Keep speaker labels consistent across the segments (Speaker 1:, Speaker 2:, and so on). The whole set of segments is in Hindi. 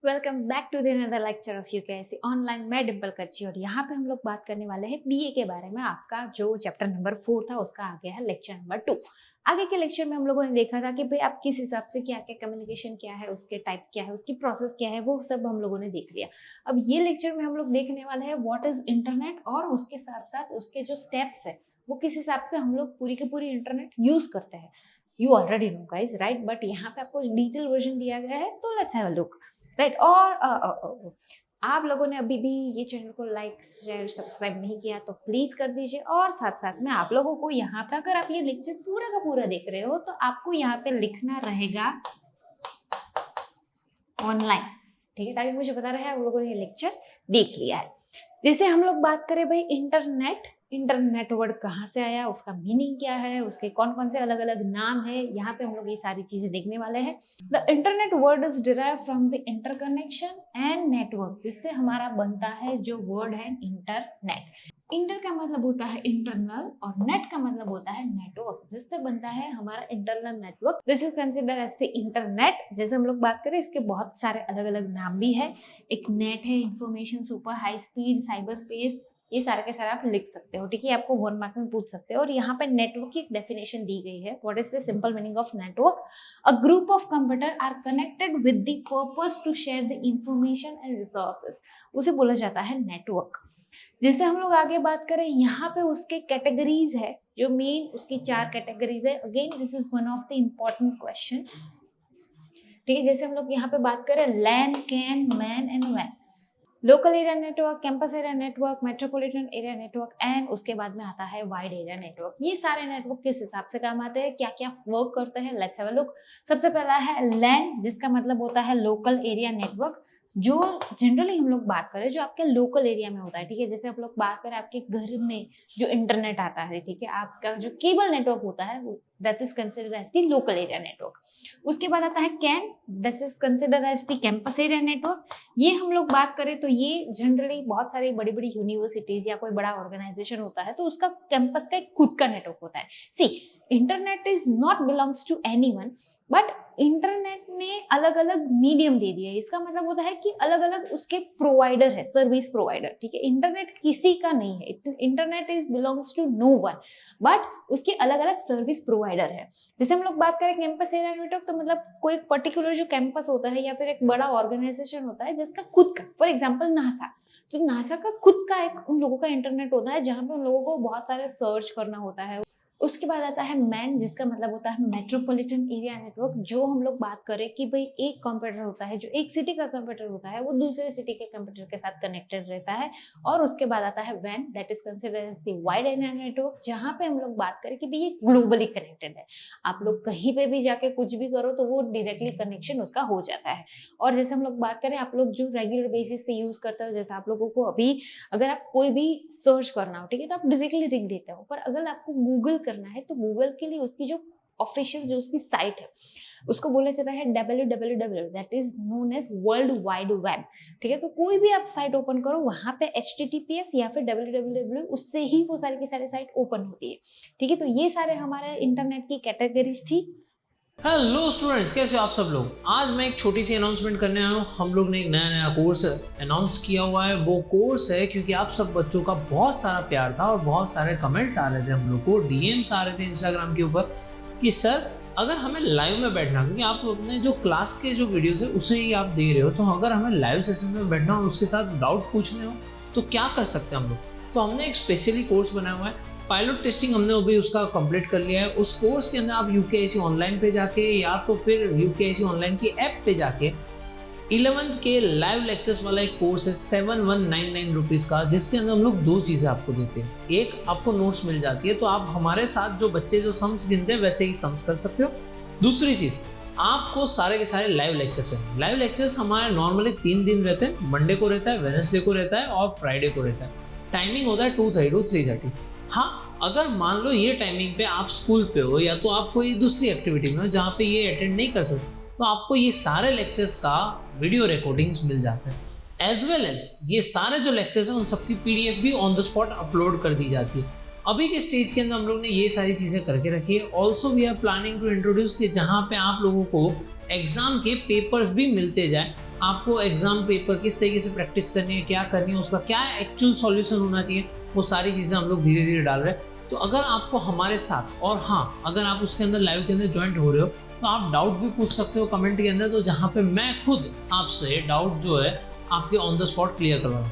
Speaker 1: Welcome back to the another lecture of UKSC online. मैं डिम्पल कच्ची और यहाँ पे हम लोग बात करने वाले हैं बीए के बारे में। आपका जो चैप्टर नंबर 4 था उसका आ गया है लेक्चर नंबर 2। आगे के लेक्चर में हम लोगों ने देखा था कि भाई आप किस हिसाब से क्या क्या कम्युनिकेशन क्या है, उसके टाइप्स क्या है, उसकी प्रोसेस क्या है, वो सब हम लोगों ने देख लिया। अब ये लेक्चर में हम लोग देखने वाले हैं व्हाट इज इंटरनेट और उसके साथ साथ उसके जो स्टेप्स है वो किस हिसाब से हम लोग पूरी की पूरी इंटरनेट यूज करते हैं। You already know guys, right? But यहाँ पे आपको डिटेल वर्जन दिया गया है, तो let's have a look, right? और आप लोगों ने अभी भी ये चैनल को लाइक शेयर सब्सक्राइब नहीं किया तो प्लीज कर दीजिए। और साथ साथ में आप लोगों को यहाँ पे अगर आप ये लेक्चर पूरा का पूरा देख रहे हो तो आपको यहाँ पे लिखना रहेगा ऑनलाइन, ठीक है, ताकि मुझे पता रहे आप लोगों ने ये लेक्चर देख लिया है। जैसे हम लोग बात करें भाई इंटरनेट वर्ड कहाँ से आया, उसका मीनिंग क्या है, उसके कौन कौन से अलग अलग नाम है, यहाँ पे हम लोग ये सारी चीजें देखने वाले हैं। The internet word is derive from the interconnection and network, जिससे हमारा बनता है जो वर्ड है इंटरनेट। इंटर का मतलब होता है इंटरनल और नेट का मतलब होता है नेटवर्क, जिससे बनता है हमारा internal network. This is consider as the internet. जैसे हम लोग बात करें इसके बहुत सारे अलग अलग नाम भी है। एक नेट है, information super high speed, cyber space, ये सारे के सारे आप लिख सकते हो, ठीक है? आपको 1 मार्क में पूछ सकते हो। और यहाँ पे नेटवर्क की एक डेफिनेशन दी गई है। What is the simple meaning of network? A group of computer are connected with the purpose to share the information and resources, उसे बोला जाता है नेटवर्क। जैसे हम लोग आगे बात करें, यहाँ पे उसके कैटेगरीज है, जो मेन उसकी 4 कैटेगरीज है। Again this is one of the important question, ठीक है? जैसे हम लोग यहाँ पे बात करें लैन, कैन, मैन एंड वैन, local area network, campus area network, metropolitan area network and उसके बाद में आता है वाइड एरिया नेटवर्क। ये सारे नेटवर्क किस हिसाब से काम आते हैं, क्या क्या वर्क करते हैं, लेट्स हैव अ लुक। सबसे पहला है लैन, जिसका मतलब होता है लोकल एरिया नेटवर्क, जो जनरली हम लोग बात करें जो आपके लोकल एरिया में होता है, ठीक है? जैसे आप लोग बात करें आपके घर में जो इंटरनेट आता है, ठीक है, आपका जो केबल नेटवर्क होता है that is considered as the local area network. उसके बाद आता है CAN, this is considered as the campus area network. ये हम लोग बात करें तो ये जनरली बहुत सारी बड़ी बड़ी यूनिवर्सिटीज या कोई बड़ा ऑर्गेनाइजेशन होता है तो उसका कैंपस का एक खुद का नेटवर्क होता है। See, internet is not belongs to anyone, but internet ने अलग अलग मीडियम दे दिया है। इसका मतलब होता है कि अलग अलग उसके प्रोवाइडर है, सर्विस प्रोवाइडर, ठीक है? इंटरनेट किसी का नहीं है, internet is belongs to no one, but उसके अलग अलग सर्विस प्रोवाइडर है। जैसे हम लोग बात करें कैंपस एरिया नेटवर्क, तो मतलब कोई पर्टिकुलर जो कैंपस होता है या फिर एक बड़ा ऑर्गेनाइजेशन होता है जिसका खुद का, फॉर एग्जाम्पल नासा, तो नासा का खुद का एक उन लोगों का इंटरनेट होता है जहाँ पे उन लोगों को बहुत सारे सर्च करना होता है। उसके बाद आता है मैन, जिसका मतलब होता है मेट्रोपॉलिटन एरिया नेटवर्क। जो हम लोग बात करें कि भाई एक कंप्यूटर होता है, जो एक सिटी का कंप्यूटर होता है वो दूसरे सिटी के कंप्यूटर के साथ कनेक्टेड रहता है। और उसके बाद आता है वैन, that is considered as the wide area network, जहाँ पे हम लोग बात करें कि भाई ये ग्लोबली कनेक्टेड है, आप लोग कहीं पे भी जाके कुछ भी करो तो वो डायरेक्टली कनेक्शन उसका हो जाता है। और जैसे हम लोग बात करें आप लोग जो रेगुलर बेसिस पे यूज करते हो, जैसे आप लोगों को अभी अगर आप कोई भी सर्च करना हो, ठीक है, तो आप डायरेक्टली लिख देते हो, पर अगर आपको गूगल करना है तो गूगल के लिए उसकी जो ऑफिशियल जो उसकी साइट है उसको बोला जाता है www, that is known as world wide web, ठीक है? तो कोई भी आप साइट ओपन करो वहां पे https या फिर www, उससे ही वो सारी की सारी साइट ओपन होती है, ठीक है? तो ये सारे हमारे इंटरनेट की कैटेगरीज थी।
Speaker 2: हेलो स्टूडेंट्स, कैसे हो आप सब लोग? आज मैं एक छोटी सी अनाउंसमेंट करने आया हूँ। हम लोग ने एक नया कोर्स अनाउंस किया हुआ है। वो कोर्स है क्योंकि आप सब बच्चों का बहुत सारा प्यार था और बहुत सारे कमेंट्स आ रहे थे, हम लोग को डीएम्स आ रहे थे इंस्टाग्राम के ऊपर कि सर अगर हमें लाइव में बैठना, क्योंकि आप अपने जो क्लास के जो वीडियोस है उसे ही आप दे रहे हो, तो अगर हमें लाइव सेशन में बैठना हो, उसके साथ डाउट पूछने हो तो क्या कर सकते हैं हम लोग? तो हमने एक स्पेशली कोर्स बनाया हुआ है। पायलट टेस्टिंग हमने अभी उसका कंप्लीट कर लिया है। उस कोर्स के अंदर आप यूकेएससी ऑनलाइन पे जाके या तो फिर यूकेएससी ऑनलाइन की ऐप पे जाके 11th के लाइव लेक्चर्स वाला एक कोर्स है 7199 रुपीज़ का, जिसके अंदर हम लोग 2 चीज़ें आपको देते हैं। एक, आपको नोट्स मिल जाती है, तो आप हमारे साथ जो बच्चे जो सम्स गिनते हैं वैसे ही सम्स कर सकते हो। दूसरी चीज़, आपको सारे के सारे लाइव लेक्चर्स हैं। लाइव लेक्चर्स हमारे नॉर्मली 3 दिन रहते हैं, मंडे को रहता है, वेडनेसडे को रहता है और फ्राइडे को रहता है। टाइमिंग होता है 2:30 to 3:30। हाँ, अगर मान लो ये टाइमिंग पे आप स्कूल पे हो या तो आप कोई दूसरी एक्टिविटी में हो जहाँ पे ये अटेंड नहीं कर सकते, तो आपको ये सारे लेक्चर्स का वीडियो रिकॉर्डिंग्स मिल जाते हैं। एज वेल एज ये सारे जो लेक्चर्स हैं उन सबकी पीडीएफ भी ऑन द स्पॉट अपलोड कर दी जाती है। अभी के स्टेज के अंदर हम लोग ने ये सारी चीज़ें करके रखी है। Also we are planning to introduce कि जहाँ पे आप लोगों को एग्जाम के पेपर्स भी मिलते जाए आपको एग्जाम पेपर किस तरीके से प्रैक्टिस करनी है, क्या करनी है, उसका क्या एक्चुअल सॉल्यूशन होना चाहिए, वो सारी चीज़ें हम लोग धीरे धीरे डाल रहे हैं। तो अगर आपको हमारे साथ, और हाँ अगर आप उसके अंदर लाइव के अंदर ज्वाइंट हो रहे हो तो आप डाउट भी पूछ सकते हो कमेंट के अंदर, तो जहाँ पे मैं खुद आपसे डाउट जो है आपके ऑन द स्पॉट क्लियर करवाऊँ।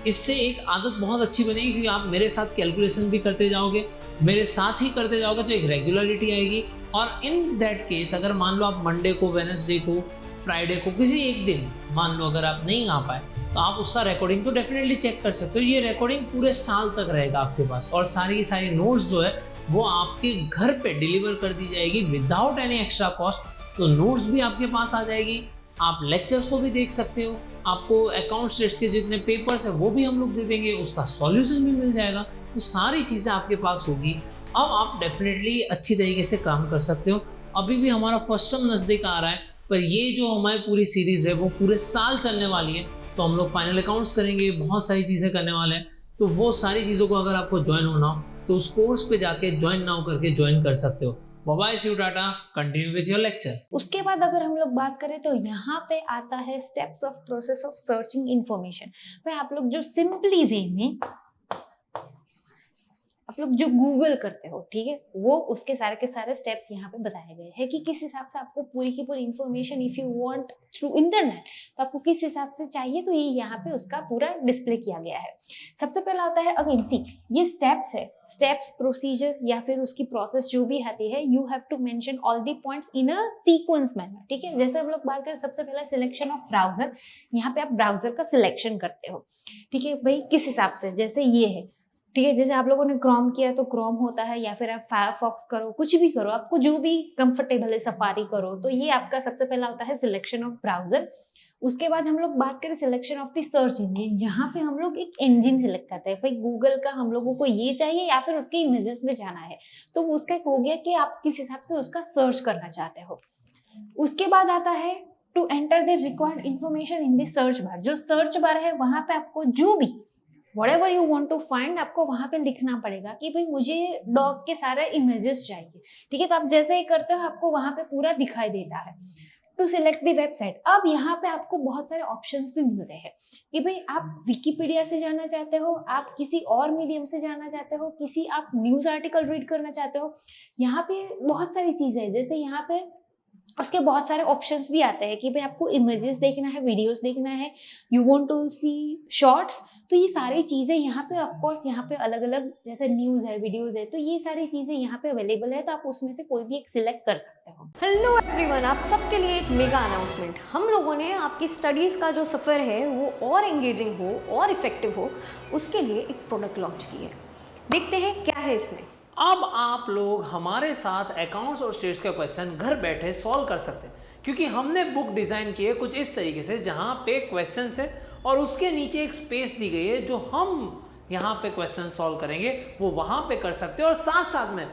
Speaker 2: इससे एक आदत बहुत अच्छी बनेगी कि आप मेरे साथ कैलकुलेशन भी करते जाओगे, मेरे साथ ही करते जाओगे, तो एक रेगुलरिटी आएगी। और इन दैट केस अगर मान लो आप मंडे को, वेडनेसडे को, फ्राइडे को, किसी एक दिन मान लो अगर आप नहीं आ पाए तो आप उसका रिकॉर्डिंग तो डेफिनेटली चेक कर सकते हो। ये रिकॉर्डिंग पूरे साल तक रहेगा आपके पास, और सारी की सारी नोट्स जो है वो आपके घर पे डिलीवर कर दी जाएगी विदाउट एनी एक्स्ट्रा कॉस्ट। तो नोट्स भी आपके पास आ जाएगी, आप लेक्चर्स को भी देख सकते हो, आपको अकाउंट स्टेट्स के जितने पेपर्स है वो भी हम लोग दे देंगे, उसका सॉल्यूशन भी मिल जाएगा। तो सारी चीज़ें आपके पास होगी। अब आप डेफिनेटली अच्छी तरीके से काम कर सकते हो। अभी भी हमारा फर्स्ट टर्म नज़दीक आ रहा है, पर ये जो हमारी पूरी सीरीज़ है वो पूरे साल चलने वाली है। तो हम लोग फाइनल अकाउंट्स करेंगे, बहुत सारी चीज़ें करने वाले हैं। तो वो सारी चीज़ों को अगर आपको ज्वाइन होना हो तो उस कोर्स पे जाके ज्वाइन नाउ करके ज्वाइन कर सकते हो। Bye see you, tata, continue with your lecture.
Speaker 1: उसके बाद अगर हम लोग बात करें तो यहाँ पे आता है steps of process of searching information. भाई आप लोग जो सिंपली वे में आप लोग जो गूगल करते हो, ठीक है, वो उसके सारे के सारे स्टेप्स यहाँ पे बताए गए हैं कि किस हिसाब से आपको पूरी की पूरी information if you want through internet तो आपको किस हिसाब से चाहिए, तो ये यहाँ पे उसका पूरा डिस्प्ले किया गया है। सबसे पहला आता है अगेन सी, ये स्टेप्स है, स्टेप्स प्रोसीजर या फिर उसकी प्रोसेस जो भी आती है, you have to mention all the points in a sequence manner, ठीक है। जैसे हम लोग बात करें सबसे पहला सिलेक्शन ऑफ ब्राउजर, यहाँ पे आप ब्राउजर का सिलेक्शन करते हो, ठीक है भाई, किस हिसाब से, जैसे ये है, ठीक है, जैसे आप लोगों ने क्रोम किया तो क्रोम होता है, या फिर आप फायरफॉक्स करो, कुछ भी करो, आपको जो भी कंफर्टेबल है, सफारी करो, तो ये आपका सबसे पहला होता है सिलेक्शन ऑफ ब्राउजर। उसके बाद हम लोग बात करें selection of the search engine, जहाँ पे हम लोग एक इंजन सिलेक्ट करते हैं, भाई गूगल का हम लोगों को ये चाहिए या फिर उसके इमेजेस में जाना है, तो उसका एक हो गया कि आप किस हिसाब से उसका सर्च करना चाहते हो। उसके बाद आता है to enter the required information in the search bar, जो सर्च बार है वहां पे आपको जो भी whatever you want to find आपको वहां पे लिखना पड़ेगा कि भाई मुझे डॉग के सारे इमेजेस चाहिए, ठीक है। तो आप जैसे ही करते हो आपको वहां पे पूरा दिखाई देता है। टू सिलेक्ट द वेबसाइट, अब यहाँ पे आपको बहुत सारे ऑप्शंस भी मिलते हैं कि भाई आप विकिपीडिया से जाना चाहते हो, आप किसी और मीडियम से जाना चाहते हो, किसी आप न्यूज आर्टिकल रीड करना चाहते हो, यहाँ पे बहुत सारी चीजें हैं। जैसे यहाँ पे उसके बहुत सारे ऑप्शंस भी आते हैं कि भाई आपको इमेजेस देखना है, वीडियोस देखना है, you want to see shorts, तो ये सारी चीज़ें यहाँ पे ऑफ कोर्स यहाँ पे अलग अलग, जैसे न्यूज़ है, वीडियोस है, तो ये सारी चीज़ें यहाँ पे अवेलेबल है, तो आप उसमें से कोई भी एक सिलेक्ट कर सकते हो।
Speaker 3: हेलो एवरीवन, आप सबके लिए एक मेगा अनाउंसमेंट। हम लोगों ने आपकी स्टडीज़ का जो सफ़र है वो और एंगेजिंग हो और इफेक्टिव हो, उसके लिए एक प्रोडक्ट लॉन्च की है। देखते हैं क्या है इसमें।
Speaker 2: अब आप लोग हमारे साथ अकाउंट्स और स्टेट्स का क्वेश्चन घर बैठे सॉल्व कर सकते हैं, क्योंकि हमने बुक डिज़ाइन की है कुछ इस तरीके से, जहाँ पे क्वेश्चन है और उसके नीचे एक स्पेस दी गई है, जो हम यहाँ पे क्वेश्चन सॉल्व करेंगे वो वहाँ पे कर सकते हैं। और साथ साथ में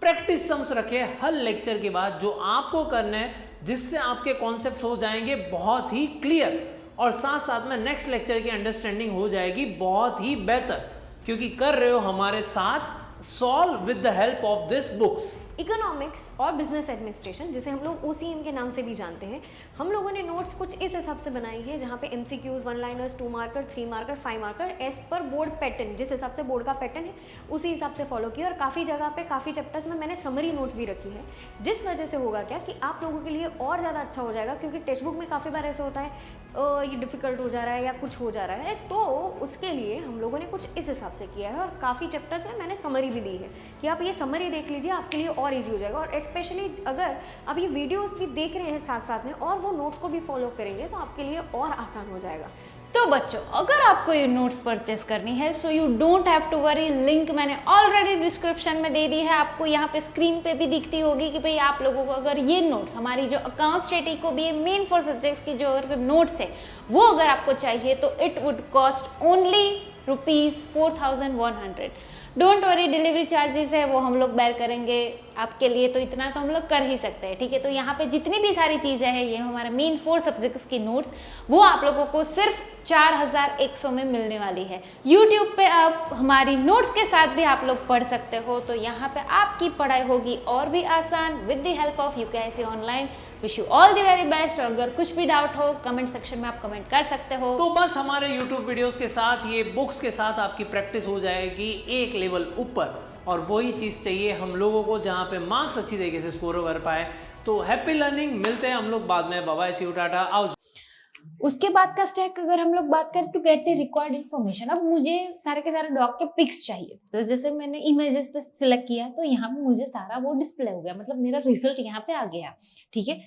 Speaker 2: प्रैक्टिस सम्स रखे हर लेक्चर के बाद जो आपको करना है, जिससे आपके कॉन्सेप्ट हो जाएंगे बहुत ही क्लियर, और साथ साथ में नेक्स्ट लेक्चर की अंडरस्टैंडिंग हो जाएगी बहुत ही बेहतर, क्योंकि कर रहे हो हमारे साथ solve with the help of this books.
Speaker 3: Economics और बिजनेस एडमिनिस्ट्रेशन, जिसे हम लोग OCM के नाम से भी जानते हैं, हम लोगों ने नोट्स कुछ इस हिसाब से बनाई है, जहाँ पे MCQs, 1 liners, 2 marker, 3 marker, 5 marker, as per board pattern, जिस हिसाब से बोर्ड का पैटर्न है उसी हिसाब से फॉलो किया। और काफ़ी जगह पे काफ़ी चैप्टर्स में मैंने समरी नोट्स भी रखी है, जिस वजह से होगा क्या कि आप लोगों के लिए और ज़्यादा अच्छा हो जाएगा, क्योंकि टेक्स्ट बुक में काफ़ी बार ऐसा होता है ये डिफ़िकल्ट हो जा रहा है या कुछ हो जा रहा है, तो उसके लिए हम लोगों ने कुछ इस हिसाब से किया है। और काफ़ी चैप्टर्स में मैंने समरी भी दी है कि आप ये समरी देख लीजिए, आपके लिए और ईजी हो जाएगा। और स्पेशली अगर आप ये वीडियोस भी देख रहे हैं साथ साथ में और वो नोट्स को भी फॉलो करेंगे तो आपके लिए और आसान हो जाएगा।
Speaker 1: तो बच्चों, अगर आपको ये नोट्स परचेस करनी है so you don't have to worry, link मैंने ऑलरेडी डिस्क्रिप्शन में दे दी है, आपको यहाँ पे स्क्रीन पे भी दिखती होगी कि भाई आप लोगों को अगर ये नोट्स, हमारी जो अकाउंट स्टेट को भी मेन 4 सब्जेक्ट्स की जो नोट्स है वो अगर आपको चाहिए तो it would cost only ₹4100। Don't worry, delivery charges है वो हम लोग बेयर करेंगे आपके लिए, तो इतना तो हम लोग कर ही सकते हैं, ठीक है। तो यहाँ पे जितनी भी सारी चीज़ें हैं, ये हमारा मेन 4 सब्जेक्ट्स की नोट्स, वो आप लोगों को सिर्फ 4100 में मिलने वाली है। यूट्यूब पे आप हमारी नोट्स के साथ भी आप लोग पढ़ सकते हो, तो यहाँ पे आपकी पढ़ाई होगी और भी आसान with the help of UKIC online. Wish you all the very best. और अगर कुछ भी डाउट हो कमेंट सेक्शन में आप कमेंट कर सकते हो।
Speaker 2: तो बस हमारे YouTube वीडियोस के साथ, ये बुक्स के साथ आपकी प्रैक्टिस हो जाएगी एक लेवल ऊपर, और वही चीज़ चाहिए हम लोगों को जहाँ पे मार्क्स अच्छी तरीके से स्कोर कर पाए। तो हैप्पी लर्निंग, मिलते हैं हम लोग बाद में। Bye bye, see you, tata, आओ।
Speaker 1: उसके बाद का स्टेप अगर हम लोग बात करें to get the required information, अब मुझे सारे के सारे डॉग के पिक्स चाहिए, तो जैसे मैंने इमेजेस पे सिलेक्ट किया तो यहाँ पे मुझे सारा वो डिस्प्ले हो गया, मतलब मेरा रिजल्ट यहाँ पे आ गया। ठीक है,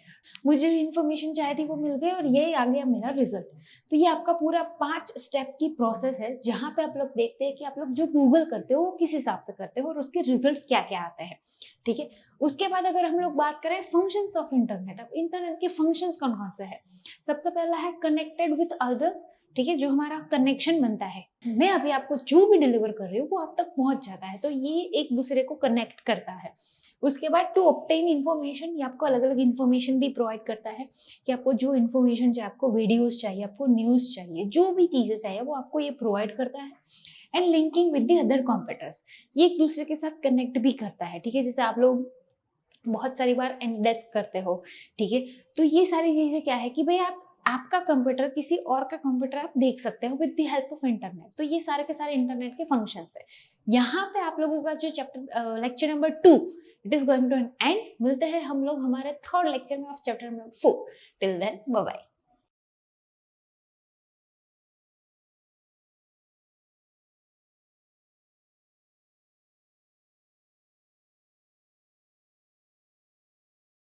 Speaker 1: मुझे इन्फॉर्मेशन चाहिए थी वो मिल गई और ये आ गया मेरा रिजल्ट। तो ये आपका पूरा 5 स्टेप की प्रोसेस है जहाँ पे आप लोग देखते हैं कि आप लोग जो गूगल करते हो वो किस हिसाब से करते हो और उसके रिजल्ट क्या क्या आते हैं। ठीक है, उसके बाद अगर हम लोग बात करें फंक्शंस ऑफ इंटरनेट, अब इंटरनेट के फंक्शंस कौन कौन से हैं। सबसे पहला है कनेक्टेड विद अदर्स। ठीक है, जो हमारा कनेक्शन बनता है, मैं अभी आपको जो भी डिलीवर कर रही हूँ वो आप तक पहुंच जाता है, तो ये एक दूसरे को कनेक्ट करता है। उसके बाद टू ऑब्टेन इन्फॉर्मेशन, ये आपको अलग अलग इन्फॉर्मेशन भी प्रोवाइड करता है कि आपको जो इन्फॉर्मेशन चाहिए, आपको वीडियोस चाहिए, आपको न्यूज़ चाहिए, जो भी चीज़ें चाहिए वो आपको ये प्रोवाइड करता है। And linking with the other computers, ये एक दूसरे के साथ कनेक्ट भी करता है। ठीक है, जैसे आप लोग बहुत सारी बार एंडेस्क करते हो। ठीक है, तो ये सारी चीज़ें क्या है कि भाई आपका कंप्यूटर किसी और का कंप्यूटर आप देख सकते हो with the help of internet. तो ये सारे के सारे इंटरनेट के फंक्शंस है। यहाँ पे आप लोगों का जो chapter lecture number 2 it is going to an end. मिलते हैं हम लोग हमारे 3rd लेक्चर में of chapter number 4। Till then bye bye.